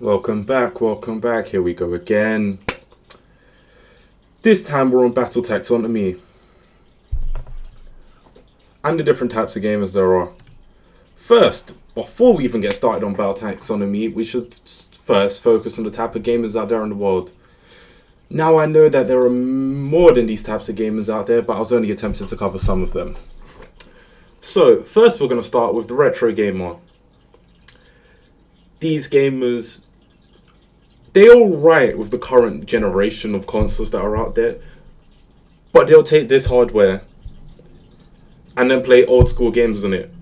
Welcome back, here we go again. This time we're on Battle Taxonomy and the different types of gamers there are. First, before we even get started on Battle Taxonomy, we should first focus on the type of gamers out there in the world. Now I know that there are more than these types of gamers out there, but I was only attempting to cover some of them. So, first we're going to start with the retro gamer. These gamers, they're alright with the current generation of consoles that are out there, but they'll take this hardware and then play old school games on it.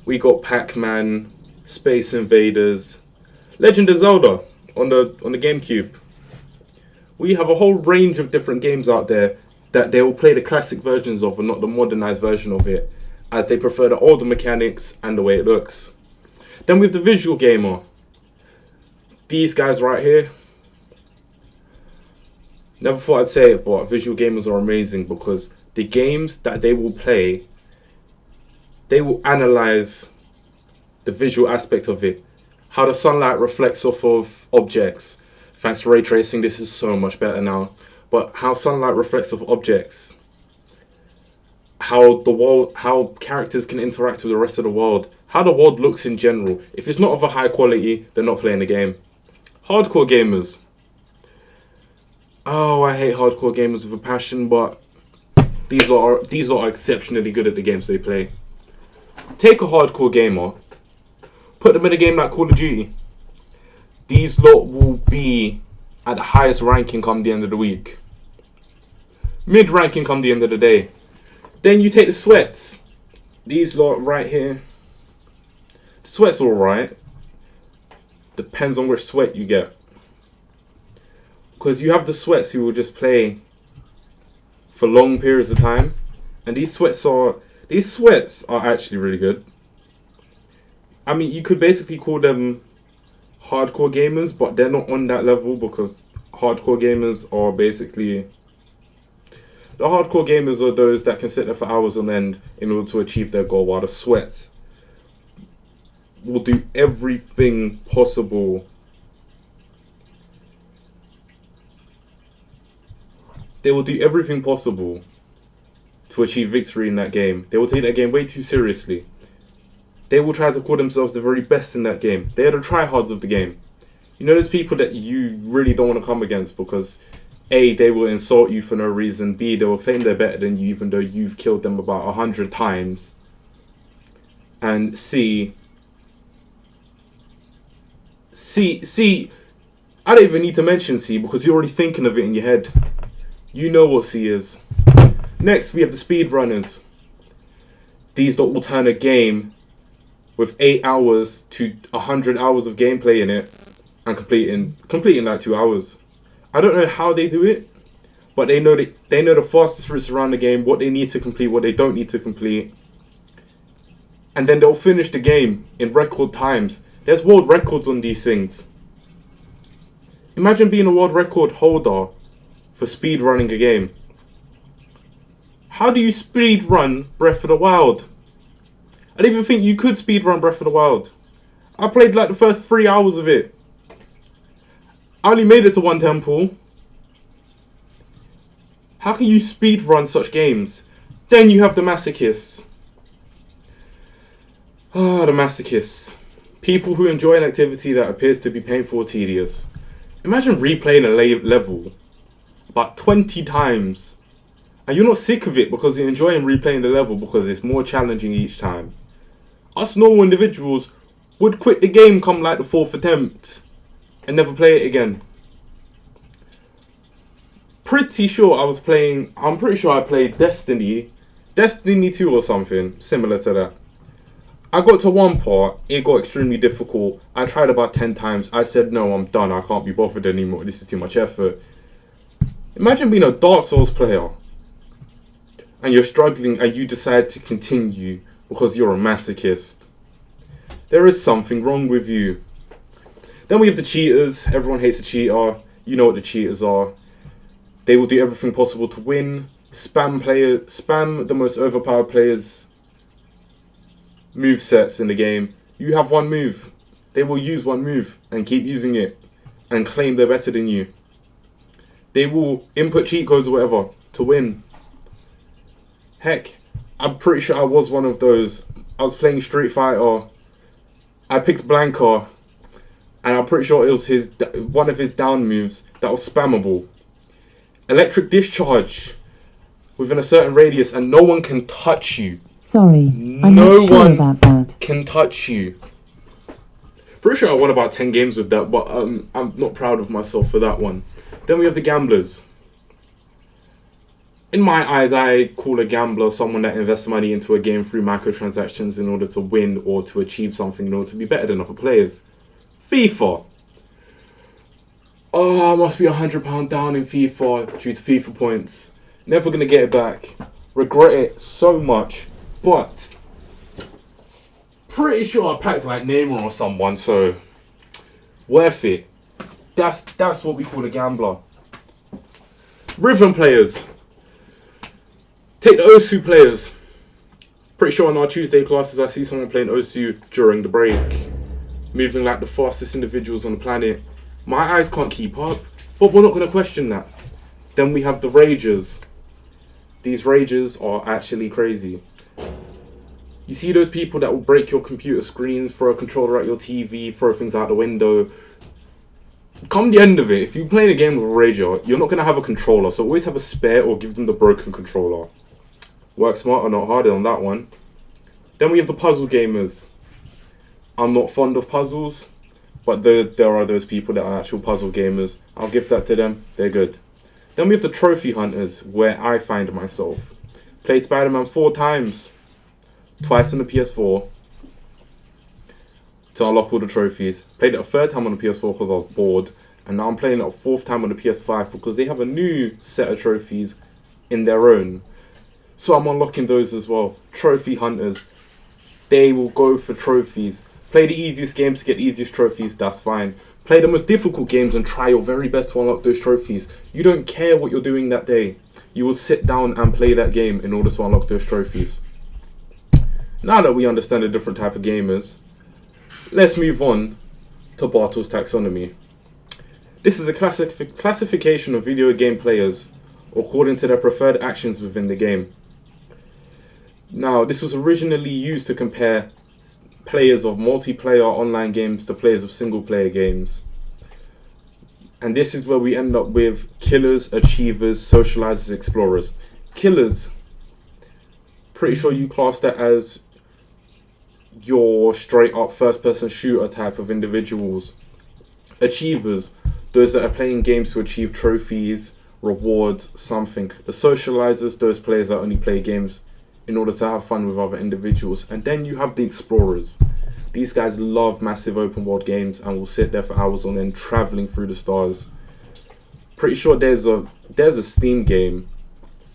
We got Pac-Man, Space Invaders, Legend of Zelda on the GameCube. We have a whole range of different games out there that they will play the classic versions of and not the modernized version of it, as they prefer the older mechanics and the way it looks. Then we have the visual gamer. These guys right here, never thought I'd say it, but visual gamers are amazing because the games that they will play, they will analyze the visual aspect of it, how the sunlight reflects off of objects. Thanks to ray tracing, this is so much better now. But how sunlight reflects off objects, how the world, how characters can interact with the rest of the world, how the world looks in general. If it's not of a high quality, they're not playing the game. Hardcore gamers. Oh, I hate hardcore gamers with a passion, but these lot are exceptionally good at the games they play. Take a hardcore gamer, put them in a game like Call of Duty. These lot will be at the highest ranking come the end of the week. Mid ranking come the end of the day. Then you take the sweats. These lot right here. The sweats alright. Depends on which sweat you get. Because you have the sweats who will just play for long periods of time. And these sweats are actually really good. I mean, you could basically call them hardcore gamers, but they're not on that level because hardcore gamers are basically... The hardcore gamers are those that can sit there for hours on end in order to achieve their goal, while the sweats will do everything possible. They will do everything possible to achieve victory in that game. They will take that game way too seriously. They will try to call themselves the very best in that game. They are the tryhards of the game. You know, there's people that you really don't want to come against because A, they will insult you for no reason. B, they will claim they're better than you even though you've killed them about 100 times. And C, I don't even need to mention C because you're already thinking of it in your head. You know what C is. Next, we have the speedrunners. These that will turn a game with 8 hours to 100 hours of gameplay in it and completing like 2 hours. I don't know how they do it, but they know the fastest routes around the game, what they need to complete, what they don't need to complete. And then they'll finish the game in record times. There's world records on these things. Imagine being a world record holder for speed running a game. How do you speed run Breath of the Wild? I didn't even think you could speed run Breath of the Wild. I played like the first 3 hours of it. I only made it to one temple. How can you speed run such games? Then you have the masochists. The masochists. People who enjoy an activity that appears to be painful or tedious. Imagine replaying a level about 20 times. And you're not sick of it because you're enjoying replaying the level because it's more challenging each time. Us normal individuals would quit the game come like the 4th attempt and never play it again. I'm pretty sure I played Destiny 2 or something similar to that. I got to one part, it got extremely difficult. I tried about 10 times. I said, no, I'm done. I can't be bothered anymore. This is too much effort. Imagine being a Dark Souls player and you're struggling and you decide to continue because you're a masochist. There is something wrong with you. Then we have the cheaters. Everyone hates a cheater. You know what the cheaters are. They will do everything possible to win. Spam the most overpowered players' move sets in the game. You have one move. They will use one move and keep using it and claim they're better than you. They will input cheat codes or whatever to win. Heck, I'm pretty sure I was one of those. I was playing Street Fighter. I picked Blanca, and I'm pretty sure it was one of his down moves that was spammable. Electric discharge within a certain radius, and no one can touch you. Sorry, I'm not sure about that. Can touch you. Pretty sure I won about 10 games with that, but I'm not proud of myself for that one. Then we have the gamblers. In my eyes, I call a gambler someone that invests money into a game through microtransactions in order to win or to achieve something in order to be better than other players. FIFA. Oh, I must be £100 down in FIFA due to FIFA points. Never going to get it back. Regret it so much. But pretty sure I packed like Neymar or someone, so worth it. That's what we call a gambler. Rhythm players. Take the Osu players. Pretty sure in our Tuesday classes I see someone playing Osu during the break. Moving like the fastest individuals on the planet. My eyes can't keep up, but we're not going to question that. Then we have the Ragers. These Ragers are actually crazy. You see those people that will break your computer screens, throw a controller at your TV, throw things out the window. Come the end of it, if you're playing a game with a Rager, you're not going to have a controller, so always have a spare or give them the broken controller. Work smarter, not harder on that one. Then we have the puzzle gamers. I'm not fond of puzzles, but there are those people that are actual puzzle gamers. I'll give that to them, they're good. Then we have the trophy hunters, where I find myself. Played Spider-Man 4 times. Twice on the PS4 to unlock all the trophies. Played it a third time on the PS4 because I was bored. And now I'm playing it a fourth time on the PS5 because they have a new set of trophies in their own. So I'm unlocking those as well. Trophy hunters. They will go for trophies. Play the easiest games to get the easiest trophies, that's fine. Play the most difficult games and try your very best to unlock those trophies. You don't care what you're doing that day. You will sit down and play that game in order to unlock those trophies. Now that we understand the different type of gamers, let's move on to Bartle's Taxonomy. This is a classification of video game players according to their preferred actions within the game. Now, this was originally used to compare players of multiplayer online games to players of single-player games. And this is where we end up with killers, achievers, socializers, explorers. Killers, pretty sure you class that as your straight-up first-person shooter type of individuals. Achievers, those that are playing games to achieve trophies, rewards, something. The socializers, those players that only play games in order to have fun with other individuals. And then you have the explorers. These guys love massive open world games and will sit there for hours on end traveling through the stars. Pretty sure there's a Steam game,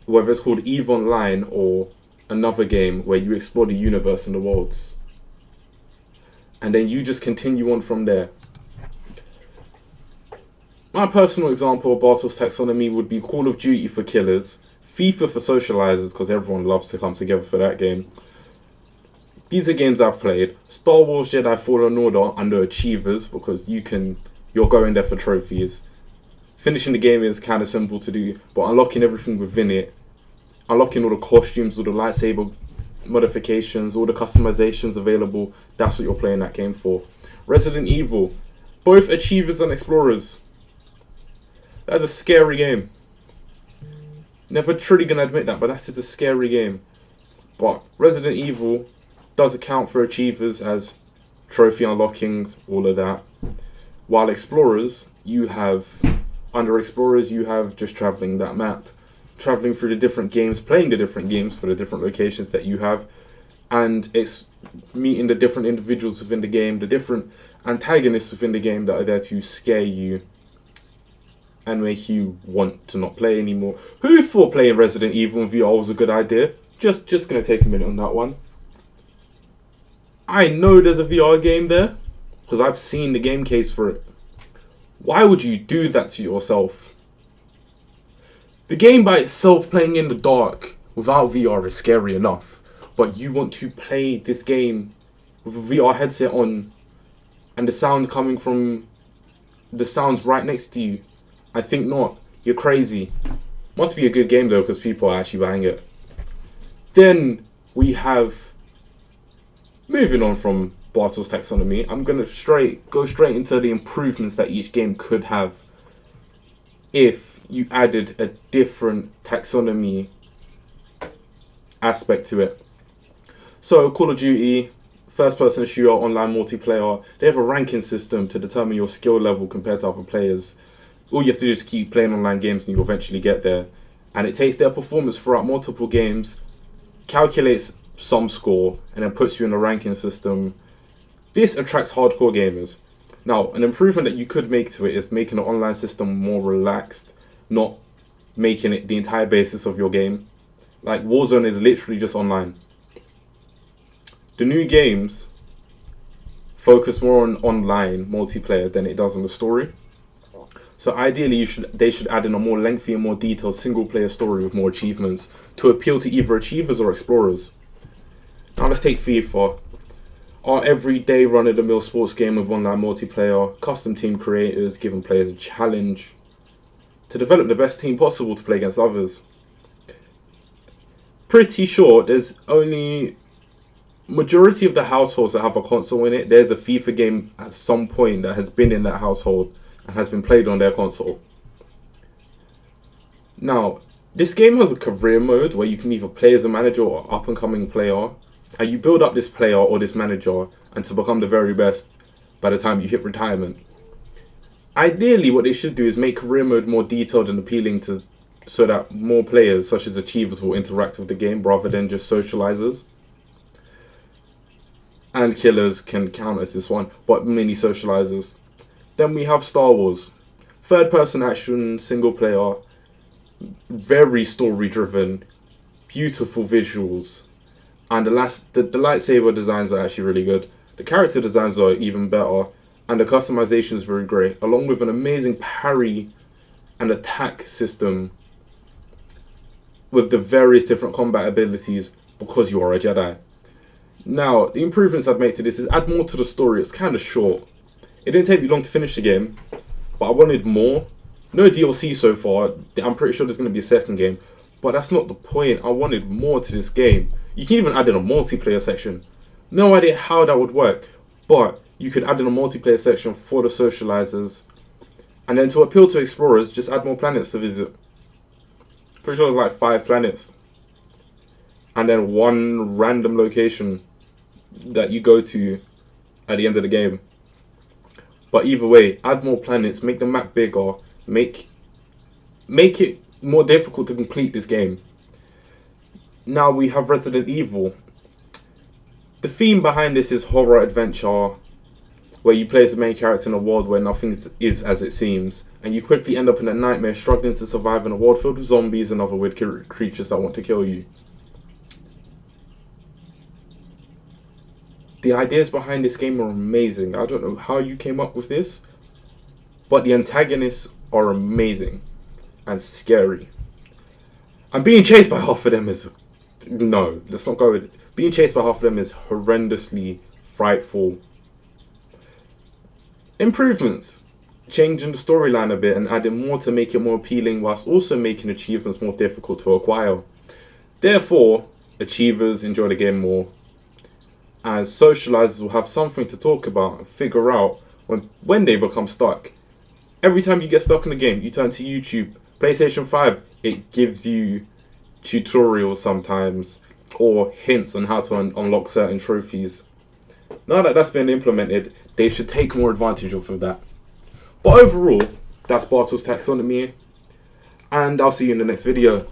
whether it's called EVE Online or another game where you explore the universe and the worlds. And then you just continue on from there. My personal example of Bartle's Taxonomy would be Call of Duty for killers, FIFA for socializers because everyone loves to come together for that game. These are games I've played. Star Wars Jedi Fallen Order under achievers because you're going there for trophies. Finishing the game is kind of simple to do, but unlocking everything within it, unlocking all the costumes, all the lightsaber modifications, all the customizations available, that's what you're playing that game for. Resident Evil, both achievers and explorers. That's a scary game. Never truly gonna admit that, but that is a scary game. But Resident Evil does account for achievers as trophy unlockings, all of that. While explorers, under explorers you have just traveling that map, traveling through the different games, playing the different games for the different locations that you have, and it's meeting the different individuals within the game, the different antagonists within the game that are there to scare you and make you want to not play anymore. Who thought playing Resident Evil in VR was a good idea? Just gonna take a minute on that one. I know there's a VR game there because I've seen the game case for it. Why would you do that to yourself? The game by itself, playing in the dark without VR, is scary enough. But you want to play this game with a VR headset on and the sound coming from the sounds right next to you? I think not. You're crazy. Must be a good game though, because people are actually buying it. Then we have, moving on from Bartle's taxonomy, I'm gonna go straight into the improvements that each game could have if you added a different taxonomy aspect to it. So Call of Duty, first person shooter, online multiplayer, they have a ranking system to determine your skill level compared to other players. All you have to do is keep playing online games and you'll eventually get there. And it takes their performance throughout multiple games, calculates some score, and then puts you in a ranking system. This attracts hardcore gamers. Now, an improvement that you could make to it is making the online system more relaxed, not making it the entire basis of your game. Like Warzone is literally just online. The new games focus more on online multiplayer than it does on the story. So ideally, they should add in a more lengthy and more detailed single-player story with more achievements to appeal to either achievers or explorers. Now let's take FIFA. Our everyday run-of-the-mill sports game with online multiplayer, custom team creators giving players a challenge to develop the best team possible to play against others. Pretty sure there's only majority of the households that have a console in it, there's a FIFA game at some point that has been in that household and has been played on their console. Now, this game has a career mode where you can either play as a manager or up and coming player, and you build up this player or this manager and to become the very best by the time you hit retirement. Ideally, what they should do is make career mode more detailed and appealing so that more players, such as achievers, will interact with the game rather than just socializers. And killers can count as this one, but mini socializers. Then we have Star Wars. Third person action, single player, very story driven, beautiful visuals. And the lightsaber designs are actually really good. The character designs are even better. And the customization is very great, along with an amazing parry and attack system with the various different combat abilities because you are a Jedi. Now, the improvements I'd make to this is add more to the story. It's kind of short. It didn't take me long to finish the game, but I wanted more. No DLC so far. I'm pretty sure there's going to be a second game, but that's not the point. I wanted more to this game. You can even add in a multiplayer section. No idea how that would work, but you could add in a multiplayer section for the socializers. And then to appeal to explorers, just add more planets to visit. Pretty sure there's like 5 planets. And then one random location that you go to at the end of the game. But either way, add more planets, make the map bigger, make it more difficult to complete this game. Now we have Resident Evil. The theme behind this is horror adventure, where you play as the main character in a world where nothing is as it seems, and you quickly end up in a nightmare struggling to survive in a world filled with zombies and other weird creatures that want to kill you. The ideas behind this game are amazing. I don't know how you came up with this, but the antagonists are amazing and scary. And being chased by half of them is... No, let's not go with it. Being chased by half of them is horrendously frightful. Improvements. Changing the storyline a bit and adding more to make it more appealing whilst also making achievements more difficult to acquire. Therefore, achievers enjoy the game more, as socializers will have something to talk about and figure out when they become stuck. Every time you get stuck in the game, you turn to YouTube. PlayStation 5, it gives you tutorials sometimes or hints on how to unlock certain trophies. Now that that's been implemented, they should take more advantage of that. But overall, that's Bartle's taxonomy, and I'll see you in the next video.